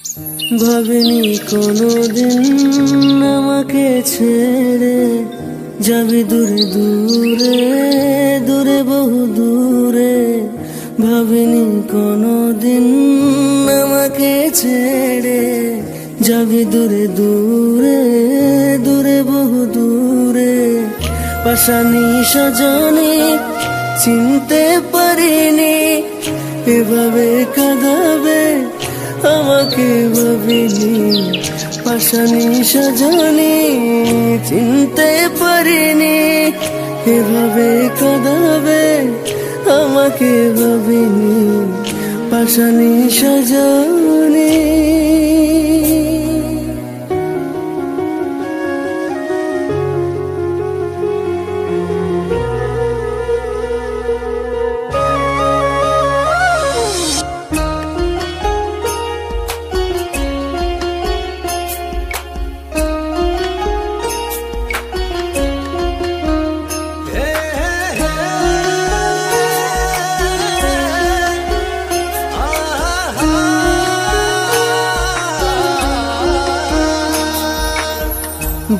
ভাবিনি কোনোদিন আমাকে ছেড়ে যাবি দূরে দূরে দূরে বহু দূরে। ভাবিনি কোনোদিন আমাকে ছেড়ে যাবি দূরে দূরে দূরে বহু দূরে। পাশানি সজনী চিনতে পারিনি এভাবে কাঁদাবে আমাকে ভাবিনি। পাশানি সজনী চিনতে পারিনি এভাবে কাঁদাবে আমাকে ভাবিনি। পাশানি সজনী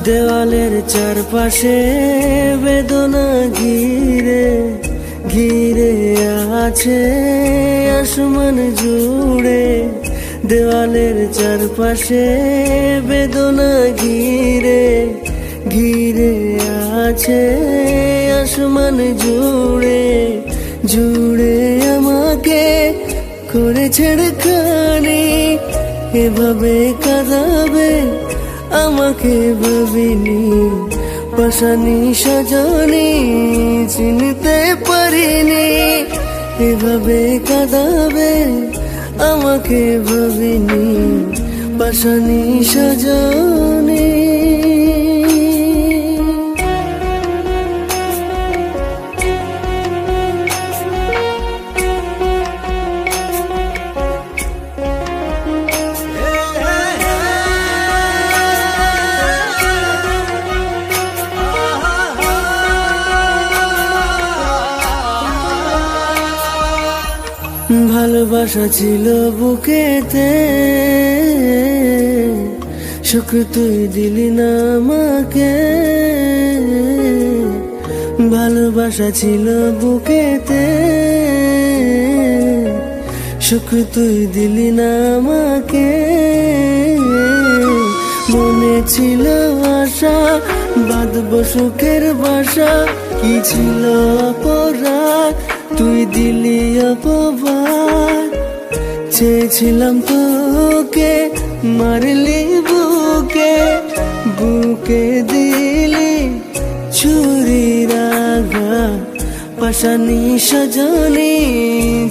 দেওয়ালের চারপাশে বেদনা ঘিরে ঘিরে আছে আসমান জুড়ে। দেওয়ালের চারপাশে বেদনা ঘিরে ঘিরে আছে আসমান জুড়ে জুড়ে। আমাকে করে ছেড়খানি এভাবে কাঁদাবে আমাকে ভাবিনি। পাশানি সজনী চিনতে পারিনি এভাবে কাঁদাবে আমাকে ভাবিনি। পাশানি সজনী ভালোবাসা ছিল বুকেতে সুখ তুই দিলি না আমাকে। ভালোবাসা ছিল বুকেতে সুখ তুই দিলি না আমাকে। মনে ছিল আশা বাঁধব সুখের বাসা কি ছিল অপরাধ তুই দিলি অপবাদ। চেয়েছিলাম তোকে মারলি বুকে বুকে দিলি ছুরির আঘাত। পাশানি সজনী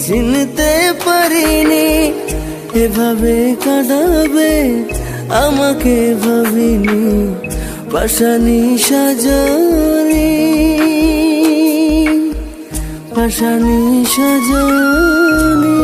চিনতে পারিনি এভাবে কাঁদাবে আমাকে ভাবিনি। পাশানি সজনী পাশানি সজনী।